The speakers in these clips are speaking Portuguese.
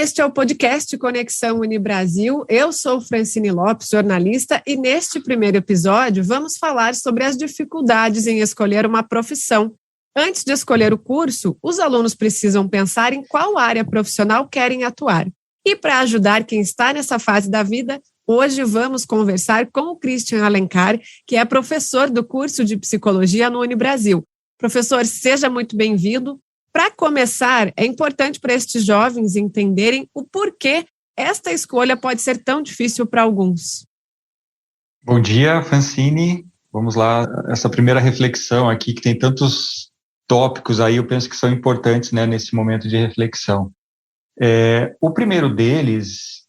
este é o podcast Conexão Unibrasil. Eu sou Francine Lopes, jornalista, e neste primeiro episódio vamos falar sobre as dificuldades em escolher uma profissão. Antes de escolher o curso, os alunos precisam pensar em qual área profissional querem atuar. E para ajudar quem está nessa fase da vida, hoje vamos conversar com o Christian Alencar, que é professor do curso de Psicologia no Unibrasil. Professor, seja muito bem-vindo. Para começar, é importante para estes jovens entenderem o porquê esta escolha pode ser tão difícil para alguns. Bom dia, Francine. Vamos lá, essa primeira reflexão aqui, que tem tantos tópicos aí, eu penso que são importantes, né, nesse momento de reflexão. O primeiro deles,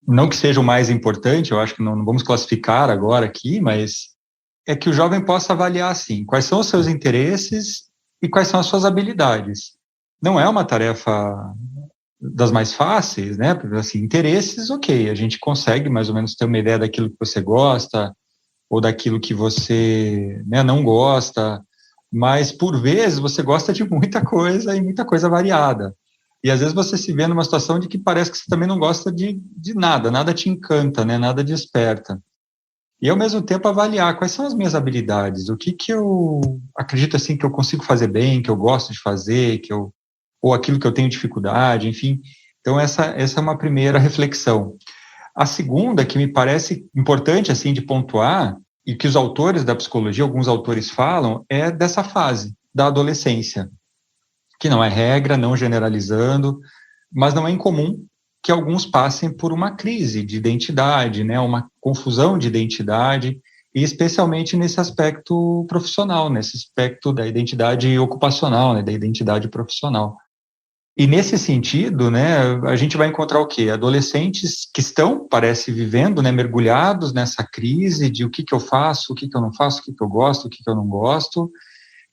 não que seja o mais importante, eu acho que não vamos classificar agora aqui, mas é que o jovem possa avaliar, assim, quais são os seus interesses e quais são as suas habilidades. Não é uma tarefa das mais fáceis, né? Porque, assim, interesses, ok, a gente consegue mais ou menos ter uma ideia daquilo que você gosta ou daquilo que você, né, não gosta, mas, por vezes, você gosta de muita coisa e muita coisa variada. E, às vezes, você se vê numa situação de que parece que você também não gosta de nada, nada te encanta, né? Nada desperta. E, ao mesmo tempo, avaliar quais são as minhas habilidades, o que eu acredito, assim, que eu consigo fazer bem, que eu gosto de fazer, ou aquilo que eu tenho dificuldade, enfim. Então, essa é uma primeira reflexão. A segunda, que me parece importante, assim, de pontuar, e que os autores da psicologia, alguns autores falam, é dessa fase da adolescência, que não é regra, não generalizando, mas não é incomum que alguns passem por uma crise de identidade, né, uma confusão de identidade, e especialmente nesse aspecto profissional, nesse aspecto da identidade ocupacional, né, da identidade profissional. E nesse sentido, né, a gente vai encontrar o quê? Adolescentes que estão, parece, vivendo, né, mergulhados nessa crise de o que eu faço, o que eu não faço, o que eu gosto, o que eu não gosto.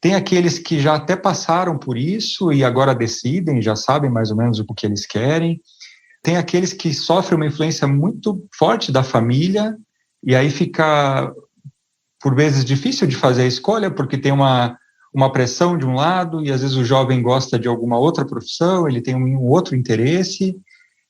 Tem aqueles que já até passaram por isso e agora decidem, já sabem mais ou menos o que eles querem. Tem aqueles que sofrem uma influência muito forte da família e aí fica, por vezes, difícil de fazer a escolha porque tem uma pressão de um lado e às vezes o jovem gosta de alguma outra profissão, ele tem um outro interesse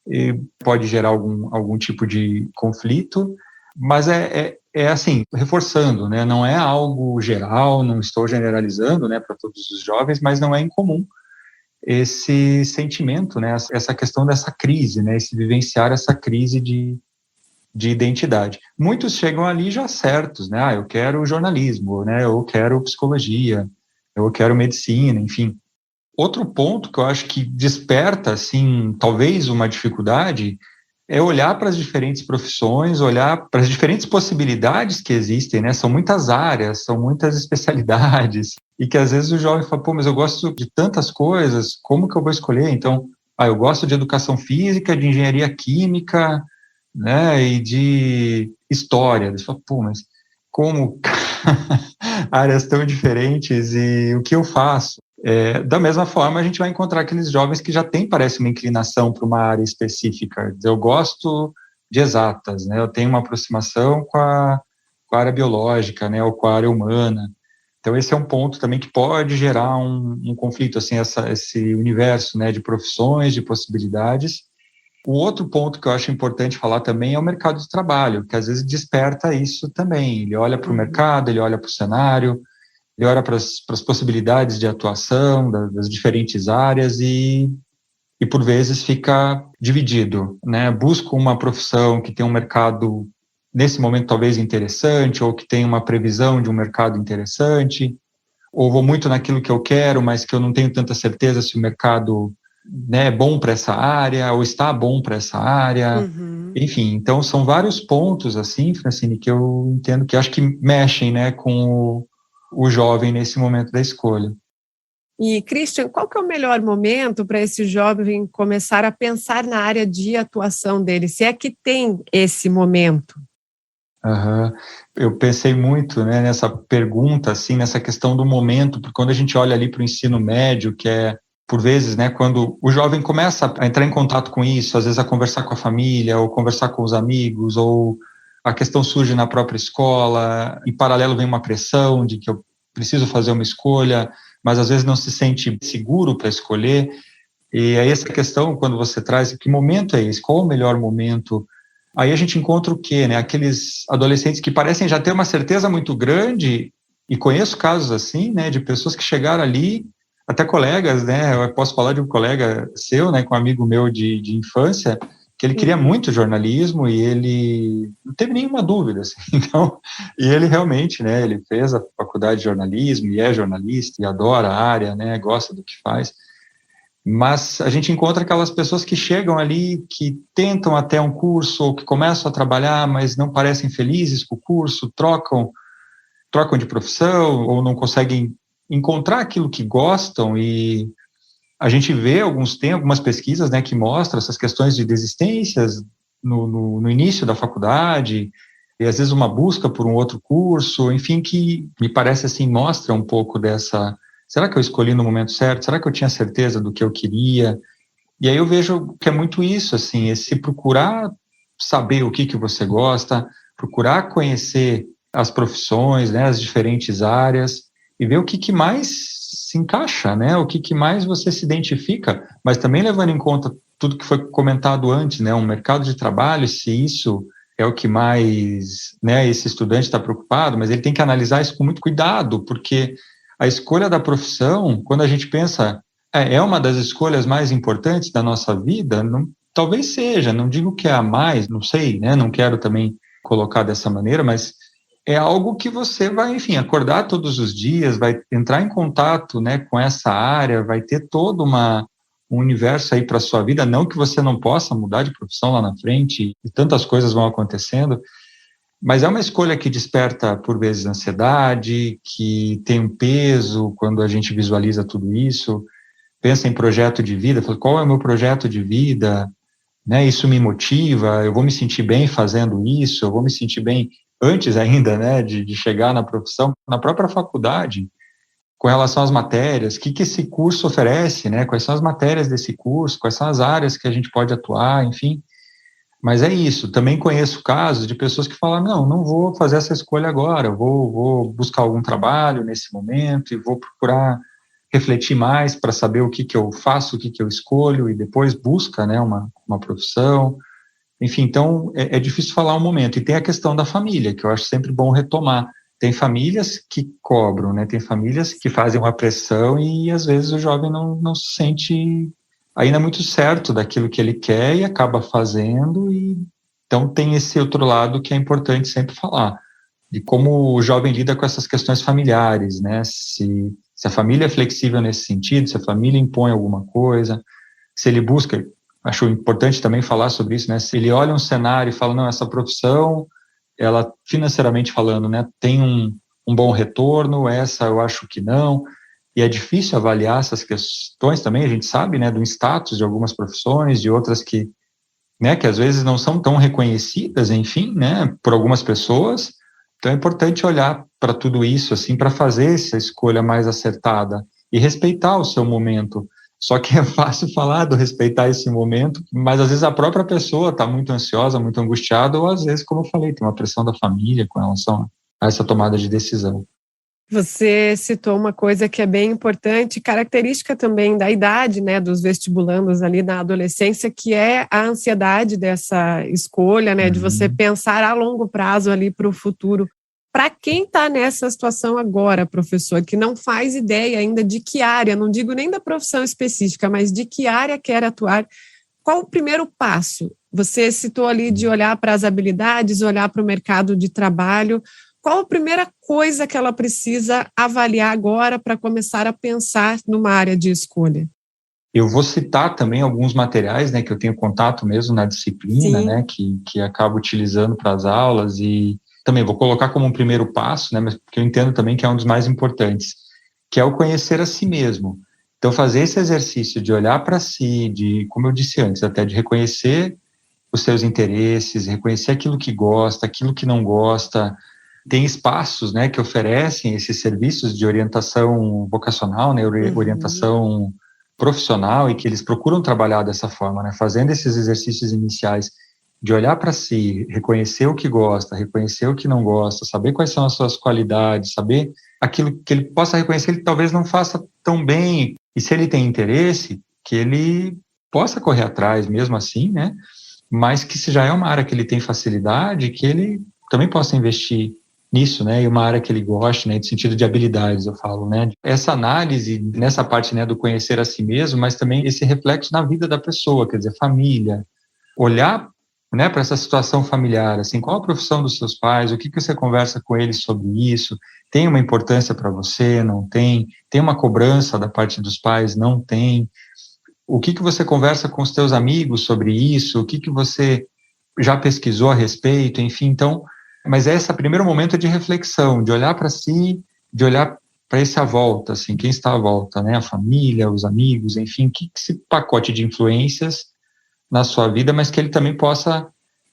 e pode gerar algum tipo de conflito, mas é assim, reforçando, né? Não é algo geral, não estou generalizando, né, para todos os jovens, mas não é incomum esse sentimento, né, essa questão dessa crise, né, esse vivenciar essa crise de identidade. Muitos chegam ali já certos, né, eu quero jornalismo, né, eu quero psicologia, eu quero medicina, enfim. Outro ponto que eu acho que desperta, assim, talvez uma dificuldade, é olhar para as diferentes profissões, olhar para as diferentes possibilidades que existem, né? São muitas áreas, são muitas especialidades, e que às vezes o jovem fala, pô, mas eu gosto de tantas coisas, como que eu vou escolher? Então, eu gosto de educação física, de engenharia química, né, e de história. Você fala, pô, mas como áreas tão diferentes e o que eu faço? Da mesma forma, a gente vai encontrar aqueles jovens que já têm, parece, uma inclinação para uma área específica. Eu gosto de exatas, né? Eu tenho uma aproximação com a área biológica, né? Ou com a área humana. Então, esse é um ponto também que pode gerar um conflito, assim, esse universo, né, de profissões, de possibilidades. O outro ponto que eu acho importante falar também é o mercado de trabalho, que às vezes desperta isso também. Ele olha para o mercado, ele olha para o cenário, ele olha para as possibilidades de atuação das diferentes áreas e por vezes fica dividido, né? Busca uma profissão que tem um mercado, nesse momento, talvez interessante, ou que tem uma previsão de um mercado interessante, ou vou muito naquilo que eu quero, mas que eu não tenho tanta certeza se o mercado, né, é bom para essa área, ou está bom para essa área. Uhum. Enfim, então são vários pontos, assim, Francine, que eu entendo que acho que mexem, né, com o jovem nesse momento da escolha. E, Christian, qual que é o melhor momento para esse jovem começar a pensar na área de atuação dele, se é que tem esse momento? Uhum. Eu pensei muito, né, nessa pergunta, assim, nessa questão do momento, porque quando a gente olha ali para o ensino médio, que é, por vezes, né, quando o jovem começa a entrar em contato com isso, às vezes a conversar com a família, ou conversar com os amigos, ou a questão surge na própria escola, em paralelo vem uma pressão de que eu preciso fazer uma escolha, mas às vezes não se sente seguro para escolher. E aí essa questão, quando você traz, que momento é esse? Qual o melhor momento? Aí a gente encontra o quê, né? Aqueles adolescentes que parecem já ter uma certeza muito grande, e conheço casos assim, né, de pessoas que chegaram ali, até colegas, né? Eu posso falar de um colega seu, né, com um amigo meu de infância, que ele queria muito jornalismo e ele não teve nenhuma dúvida, assim. Então, e ele realmente, né, ele fez a faculdade de jornalismo e é jornalista e adora a área, né, gosta do que faz. Mas a gente encontra aquelas pessoas que chegam ali, que tentam até um curso, ou que começam a trabalhar, mas não parecem felizes com o curso, trocam de profissão, ou não conseguem encontrar aquilo que gostam, e a gente vê tem algumas pesquisas, né, que mostram essas questões de desistências no início da faculdade, e às vezes uma busca por um outro curso, enfim, que me parece assim, mostra um pouco dessa... Será que eu escolhi no momento certo? Será que eu tinha certeza do que eu queria? E aí eu vejo que é muito isso, assim, esse procurar saber o que você gosta, procurar conhecer as profissões, né, as diferentes áreas, e ver o que mais se encaixa, né, o que mais você se identifica, mas também levando em conta tudo que foi comentado antes, né, um mercado de trabalho, se isso é o que mais, né, esse estudante está preocupado, mas ele tem que analisar isso com muito cuidado, porque a escolha da profissão, quando a gente pensa, é uma das escolhas mais importantes da nossa vida, não, talvez seja, não digo que é a mais, não sei, né, não quero também colocar dessa maneira, mas é algo que você vai, enfim, acordar todos os dias, vai entrar em contato, né, com essa área, vai ter todo um universo aí para a sua vida, não que você não possa mudar de profissão lá na frente, e tantas coisas vão acontecendo, mas é uma escolha que desperta, por vezes, ansiedade, que tem um peso quando a gente visualiza tudo isso, pensa em projeto de vida, fala, qual é o meu projeto de vida, né, isso me motiva, eu vou me sentir bem fazendo isso, eu vou me sentir bem antes ainda, né, de chegar na profissão, na própria faculdade, com relação às matérias, o que esse curso oferece, né, quais são as matérias desse curso, quais são as áreas que a gente pode atuar, enfim. Mas é isso, também conheço casos de pessoas que falam, não vou fazer essa escolha agora, eu vou buscar algum trabalho nesse momento e vou procurar refletir mais para saber o que eu faço, o que eu escolho, e depois busca, né, uma profissão. Enfim, então é difícil falar um momento. E tem a questão da família, que eu acho sempre bom retomar. Tem famílias que cobram, né, tem famílias que fazem uma pressão e às vezes o jovem não se sente ainda muito certo daquilo que ele quer e acaba fazendo, e então tem esse outro lado que é importante sempre falar, de como o jovem lida com essas questões familiares, né, se a família é flexível nesse sentido, se a família impõe alguma coisa, se ele busca, acho importante também falar sobre isso, né, se ele olha um cenário e fala, não, essa profissão, ela financeiramente falando, né, tem um bom retorno, essa eu acho que não. E é difícil avaliar essas questões também, a gente sabe, né, do status de algumas profissões, de outras que, né, que às vezes não são tão reconhecidas, enfim, né, por algumas pessoas. Então é importante olhar para tudo isso, assim, para fazer essa escolha mais acertada e respeitar o seu momento. Só que é fácil falar do respeitar esse momento, mas às vezes a própria pessoa está muito ansiosa, muito angustiada, ou às vezes, como eu falei, tem uma pressão da família com relação a essa tomada de decisão. Você citou uma coisa que é bem importante, característica também da idade, né, dos vestibulandos ali na adolescência, que é a ansiedade dessa escolha, né, de você pensar a longo prazo ali para o futuro. Para quem está nessa situação agora, professor, que não faz ideia ainda de que área, não digo nem da profissão específica, mas de que área quer atuar, qual o primeiro passo? Você citou ali de olhar para as habilidades, olhar para o mercado de trabalho. Qual a primeira coisa que ela precisa avaliar agora para começar a pensar numa área de escolha? Eu vou citar também alguns materiais, né, que eu tenho contato mesmo na disciplina, né, que acabo utilizando para as aulas, e também vou colocar como um primeiro passo, né, mas porque eu entendo também que é um dos mais importantes, que é o conhecer a si mesmo. Então, fazer esse exercício de olhar para si, de, como eu disse antes, até de reconhecer os seus interesses, reconhecer aquilo que gosta, aquilo que não gosta. Tem espaços, né, que oferecem esses serviços de orientação vocacional, né, orientação profissional, e que eles procuram trabalhar dessa forma, né, fazendo esses exercícios iniciais de olhar para si, reconhecer o que gosta, reconhecer o que não gosta, saber quais são as suas qualidades, saber aquilo que ele possa reconhecer, ele talvez não faça tão bem, e se ele tem interesse, que ele possa correr atrás mesmo assim, né? Mas que se já é uma área que ele tem facilidade, que ele também possa investir nisso, né? E uma área que ele goste, né? No sentido de habilidades, eu falo, né? Essa análise nessa parte, né, do conhecer a si mesmo, mas também esse reflexo na vida da pessoa, quer dizer, família, olhar, né, para essa situação familiar, assim, qual a profissão dos seus pais, o que você conversa com eles sobre isso, tem uma importância para você, não tem, tem uma cobrança da parte dos pais, não tem, o que você conversa com os teus amigos sobre isso, o que você já pesquisou a respeito, enfim, então, mas esse primeiro momento é de reflexão, de olhar para si, de olhar para esse à volta, assim, quem está à volta, né, a família, os amigos, enfim, que esse pacote de influências na sua vida, mas que ele também possa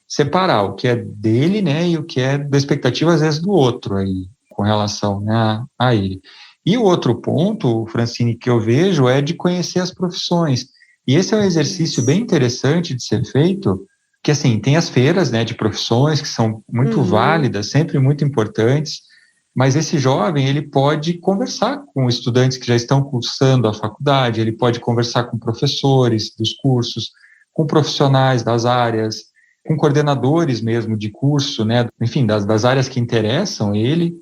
separar o que é dele, né, e o que é da expectativa, às vezes, do outro aí, com relação, né, a ele. E o outro ponto, Francine, que eu vejo é de conhecer as profissões. E esse é um exercício bem interessante de ser feito, que, assim, tem as feiras, né, de profissões que são muito válidas, sempre muito importantes, mas esse jovem, ele pode conversar com estudantes que já estão cursando a faculdade, ele pode conversar com professores dos cursos, com profissionais das áreas, com coordenadores mesmo de curso, né, enfim, das áreas que interessam ele,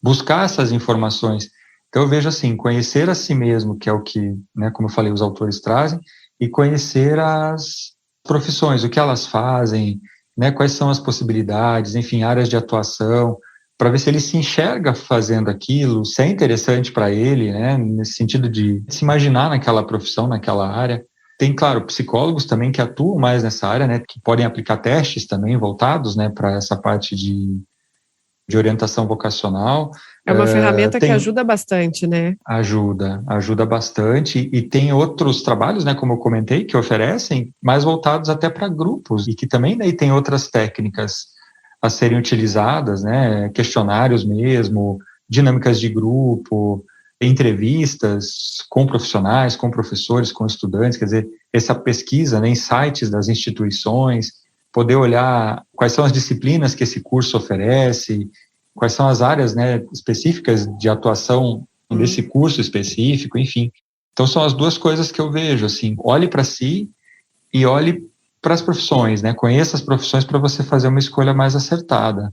buscar essas informações. Então eu vejo assim, conhecer a si mesmo, que é o que, né, como eu falei, os autores trazem, e conhecer as profissões, o que elas fazem, né, quais são as possibilidades, enfim, áreas de atuação, para ver se ele se enxerga fazendo aquilo, se é interessante para ele, né, nesse sentido de se imaginar naquela profissão, naquela área. Tem, claro, psicólogos também que atuam mais nessa área, né, que podem aplicar testes também voltados, né, para essa parte de orientação vocacional. É uma ferramenta que ajuda bastante, né? Ajuda bastante. E tem outros trabalhos, né, como eu comentei, que oferecem, mais voltados até para grupos, e que também daí tem outras técnicas a serem utilizadas, né, questionários mesmo, dinâmicas de grupo, entrevistas com profissionais, com professores, com estudantes, quer dizer, essa pesquisa, né, em sites das instituições, poder olhar quais são as disciplinas que esse curso oferece, quais são as áreas, né, específicas de atuação desse curso específico, enfim. Então são as duas coisas que eu vejo, assim, olhe para si e olhe para as profissões, né, conheça as profissões para você fazer uma escolha mais acertada.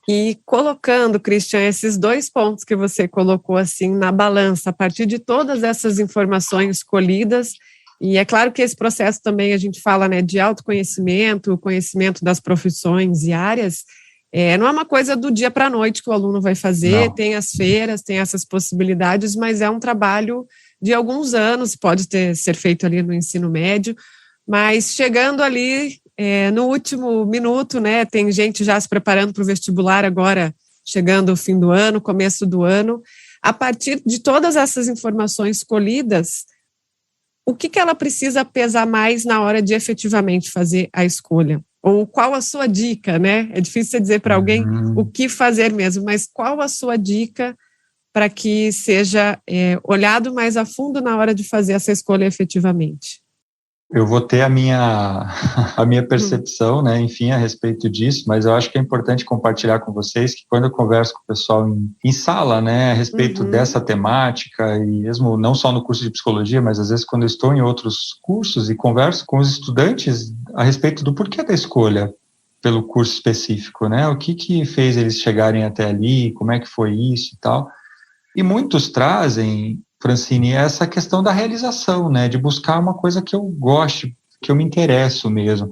E colocando, Christian, esses dois pontos que você colocou assim na balança, a partir de todas essas informações colhidas, e é claro que esse processo também a gente fala, né, de autoconhecimento, conhecimento das profissões e áreas, não é uma coisa do dia para a noite que o aluno vai fazer, tem as feiras, tem essas possibilidades, mas é um trabalho de alguns anos, pode ser feito ali no ensino médio, mas chegando ali no último minuto, né, tem gente já se preparando para o vestibular agora, chegando o fim do ano, começo do ano, a partir de todas essas informações colhidas, o que ela precisa pesar mais na hora de efetivamente fazer a escolha? Ou qual a sua dica, né? É difícil você dizer para alguém o que fazer mesmo, mas qual a sua dica para que seja olhado mais a fundo na hora de fazer essa escolha efetivamente? Eu vou ter a minha percepção, né, enfim, a respeito disso, mas eu acho que é importante compartilhar com vocês que quando eu converso com o pessoal em sala, né, a respeito dessa temática, e mesmo não só no curso de psicologia, mas às vezes quando eu estou em outros cursos e converso com os estudantes a respeito do porquê da escolha pelo curso específico, né, o que fez eles chegarem até ali, como é que foi isso e tal. E muitos trazem, Francine, essa questão da realização, né, de buscar uma coisa que eu goste, que eu me interesso mesmo.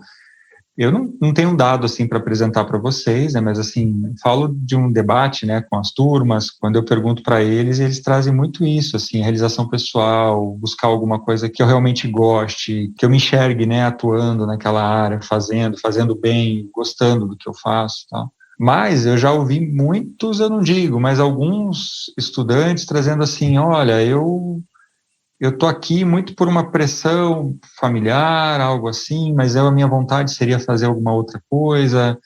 Eu não tenho um dado assim para apresentar para vocês, né, mas assim, falo de um debate, né, com as turmas, quando eu pergunto para eles, eles trazem muito isso, assim, realização pessoal, buscar alguma coisa que eu realmente goste, que eu me enxergue, né, atuando naquela área, fazendo bem, gostando do que eu faço, tal. Mas eu já ouvi muitos, eu não digo, mas alguns estudantes trazendo assim, olha, eu estou aqui muito por uma pressão familiar, algo assim, mas a minha vontade seria fazer alguma outra coisa,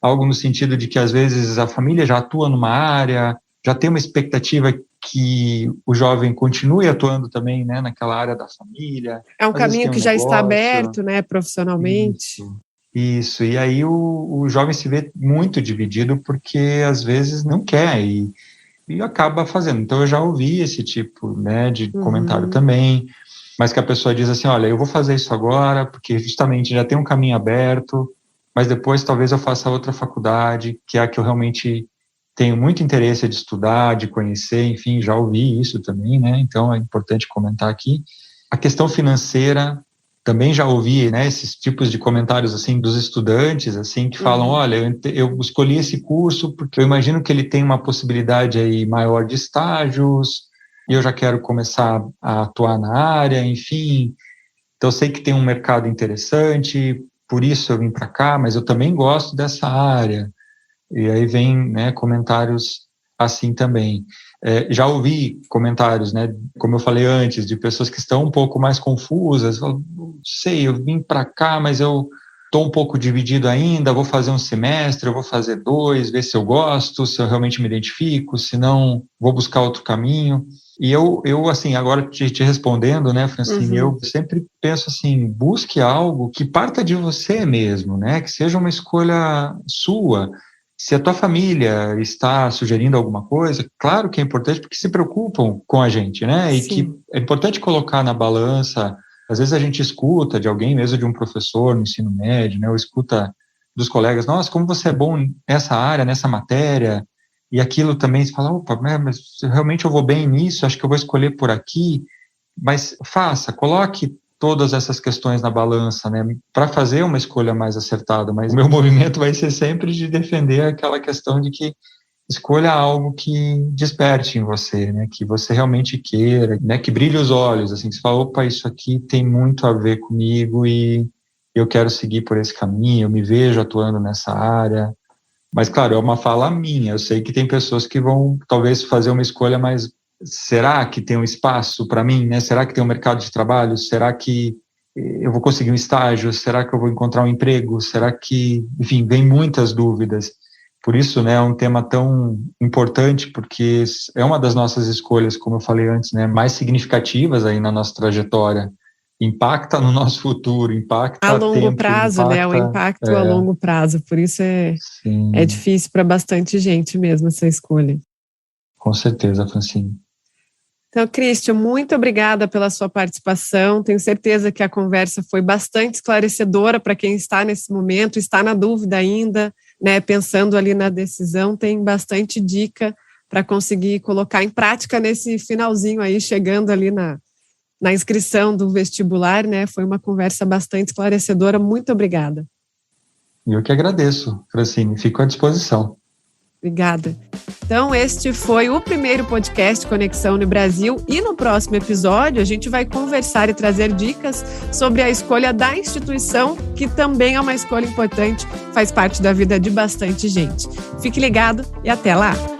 algo no sentido de que às vezes a família já atua numa área, já tem uma expectativa que o jovem continue atuando também, né, naquela área da família. É um caminho que já está aberto, né, profissionalmente. Isso, e aí o jovem se vê muito dividido porque às vezes não quer, e e acaba fazendo. Então, eu já ouvi esse tipo, né, de comentário também, mas que a pessoa diz assim, olha, eu vou fazer isso agora, porque justamente já tem um caminho aberto, mas depois talvez eu faça outra faculdade, que é a que eu realmente tenho muito interesse de estudar, de conhecer, enfim, já ouvi isso também, né, então é importante comentar aqui. A questão financeira, também já ouvi, né, esses tipos de comentários, assim, dos estudantes, assim, que falam, olha, eu escolhi esse curso porque eu imagino que ele tem uma possibilidade aí maior de estágios, e eu já quero começar a atuar na área, enfim, então eu sei que tem um mercado interessante, por isso eu vim para cá, mas eu também gosto dessa área. E aí vem, né, comentários assim também. Já ouvi comentários, né, como eu falei antes, de pessoas que estão um pouco mais confusas. Falam, não sei, eu vim para cá, mas eu estou um pouco dividido ainda, vou fazer um semestre, eu vou fazer 2, ver se eu gosto, se eu realmente me identifico, se não, vou buscar outro caminho. E eu assim, agora te respondendo, né, Francine, eu sempre penso assim, busque algo que parta de você mesmo, né, que seja uma escolha sua. Se a tua família está sugerindo alguma coisa, claro que é importante, porque se preocupam com a gente, né, e que é importante colocar na balança. Às vezes a gente escuta de alguém, mesmo de um professor no ensino médio, né, ou escuta dos colegas, nossa, como você é bom nessa área, nessa matéria, e aquilo também, você fala, opa, mas realmente eu vou bem nisso, acho que eu vou escolher por aqui, mas coloque todas essas questões na balança, né, para fazer uma escolha mais acertada, mas o meu movimento vai ser sempre de defender aquela questão de que escolha algo que desperte em você, né, que você realmente queira, né, que brilhe os olhos, assim, que você fala, opa, isso aqui tem muito a ver comigo e eu quero seguir por esse caminho, eu me vejo atuando nessa área. Mas, claro, é uma fala minha, eu sei que tem pessoas que vão talvez fazer uma escolha mais, será que tem um espaço para mim, né, será que tem um mercado de trabalho, será que eu vou conseguir um estágio, será que eu vou encontrar um emprego, será que, enfim, vem muitas dúvidas. Por isso, né, é um tema tão importante, porque é uma das nossas escolhas, como eu falei antes, né, mais significativas aí na nossa trajetória. Impacta no nosso futuro, impacta a longo tempo, prazo, impacta, né, o impacto a longo prazo, por isso é difícil para bastante gente mesmo essa escolha. Com certeza, Francine. Então, Christian, muito obrigada pela sua participação. Tenho certeza que a conversa foi bastante esclarecedora para quem está nesse momento, está na dúvida ainda, né, pensando ali na decisão, tem bastante dica para conseguir colocar em prática nesse finalzinho aí, chegando ali na inscrição do vestibular, né? Foi uma conversa bastante esclarecedora. Muito obrigada. Eu que agradeço, Francine. Fico à disposição. Obrigada. Então, este foi o primeiro podcast Conexão Unibrasil e no próximo episódio a gente vai conversar e trazer dicas sobre a escolha da instituição, que também é uma escolha importante, faz parte da vida de bastante gente. Fique ligado e até lá!